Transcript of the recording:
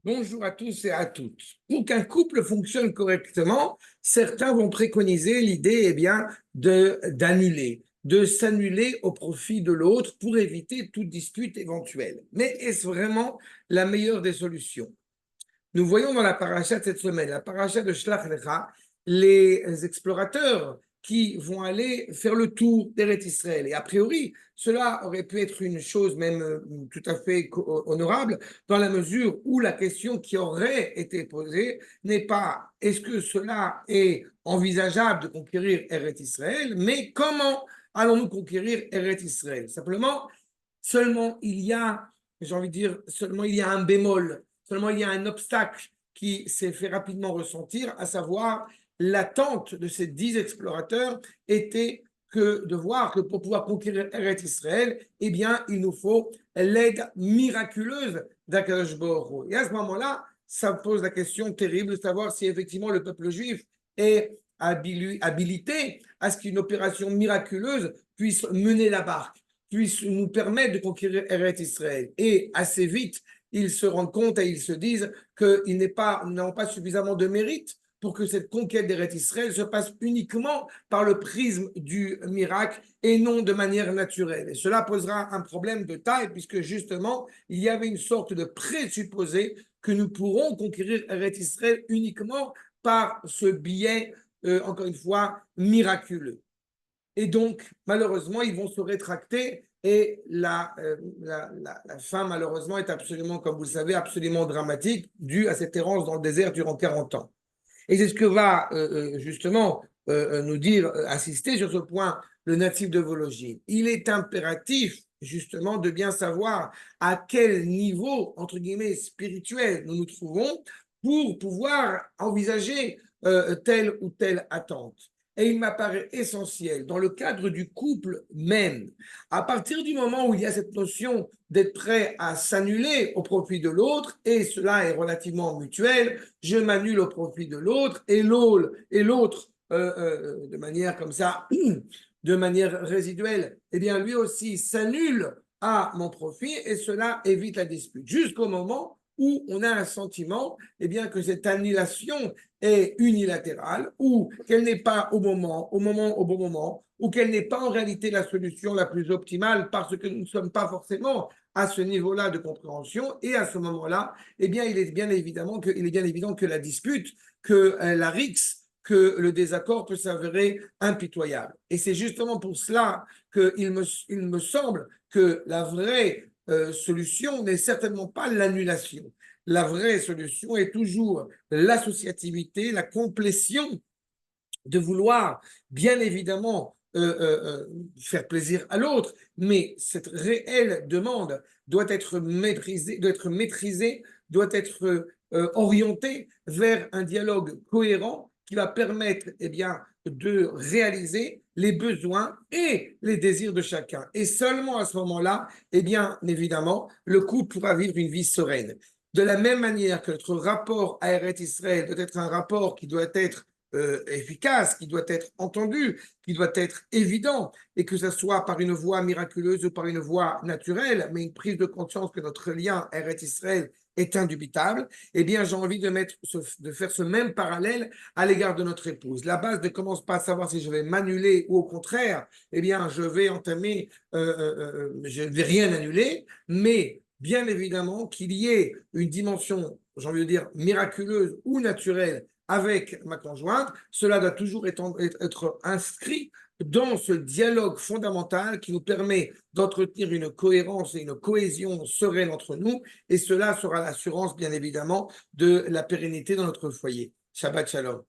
Bonjour à tous et à toutes. Pour qu'un couple fonctionne correctement, certains vont préconiser l'idée d'annuler, de s'annuler au profit de l'autre pour éviter toute dispute éventuelle. Mais est-ce vraiment la meilleure des solutions? Nous voyons dans la paracha de cette semaine, la paracha de Shlach Lecha, les explorateurs qui vont aller faire le tour d'Eretz Israël. Et a priori, cela aurait pu être une chose même tout à fait honorable, dans la mesure où la question qui aurait été posée n'est pas est-ce que cela est envisageable de conquérir Eretz Israël, mais comment allons-nous conquérir Eretz Israël? Simplement, seulement il y a, j'ai envie de dire, seulement il y a un bémol. Seulement, il y a un obstacle qui s'est fait rapidement ressentir, à savoir l'attente de ces 10 explorateurs était que de voir que pour pouvoir conquérir Eretz Israël, eh bien, il nous faut l'aide miraculeuse d'Akadosh Baruch Hu. Et à ce moment-là, ça pose la question terrible de savoir si effectivement le peuple juif est habilité à ce qu'une opération miraculeuse puisse mener la barque, puisse nous permettre de conquérir Eretz Israël. Et assez vite, ils se rendent compte et ils se disent qu'ils n'ont pas suffisamment de mérite pour que cette conquête d'Eretz Israël se passe uniquement par le prisme du miracle et non de manière naturelle. Et cela posera un problème de taille puisque justement, il y avait une sorte de présupposé que nous pourrons conquérir Eretz Israël uniquement par ce biais, encore une fois, miraculeux. Et donc, malheureusement, ils vont se rétracter et la fin, malheureusement, est absolument, comme vous le savez, absolument dramatique, due à cette errance dans le désert durant 40 ans. Et c'est ce que va justement nous dire, insister sur ce point, le natif de Vologine. Il est impératif, justement, de bien savoir à quel niveau, entre guillemets, spirituel nous nous trouvons pour pouvoir envisager telle ou telle attente. Et il m'apparaît essentiel, dans le cadre du couple même, à partir du moment où il y a cette notion d'être prêt à s'annuler au profit de l'autre, et cela est relativement mutuel, je m'annule au profit de l'autre, et l'autre, de manière comme ça, de manière résiduelle, eh bien lui aussi s'annule à mon profit, et cela évite la dispute, jusqu'au moment où on a un sentiment eh bien, que cette annulation est unilatérale ou qu'elle n'est pas au bon moment, ou qu'elle n'est pas en réalité la solution la plus optimale parce que nous ne sommes pas forcément à ce niveau-là de compréhension. Et à ce moment-là, eh bien, il est bien évident que la dispute, que la rixe, que le désaccord peut s'avérer impitoyable. Et c'est justement pour cela qu'il me semble que la vraie solution n'est certainement pas l'annulation. La vraie solution est toujours l'associativité, la complétion de vouloir, bien évidemment, faire plaisir à l'autre, mais cette réelle demande doit être maîtrisée, doit être orientée vers un dialogue cohérent qui va permettre eh bien, de réaliser les besoins et les désirs de chacun. Et seulement à ce moment-là, eh bien, évidemment, le couple pourra vivre une vie sereine. De la même manière que notre rapport à Eretz Israël doit être un rapport qui doit être efficace, qui doit être entendu, qui doit être évident, et que ce soit par une voie miraculeuse ou par une voie naturelle, mais une prise de conscience que notre lien Eretz Israël est indubitable, eh bien, j'ai envie de faire ce même parallèle à l'égard de notre épouse. La base ne commence pas à savoir si je vais m'annuler ou au contraire, eh bien, je vais rien annuler, mais bien évidemment qu'il y ait une dimension, j'ai envie de dire, miraculeuse ou naturelle avec ma conjointe, cela doit toujours être inscrit dans ce dialogue fondamental qui nous permet d'entretenir une cohérence et une cohésion sereine entre nous, et cela sera l'assurance, bien évidemment, de la pérennité dans notre foyer. Shabbat Shalom.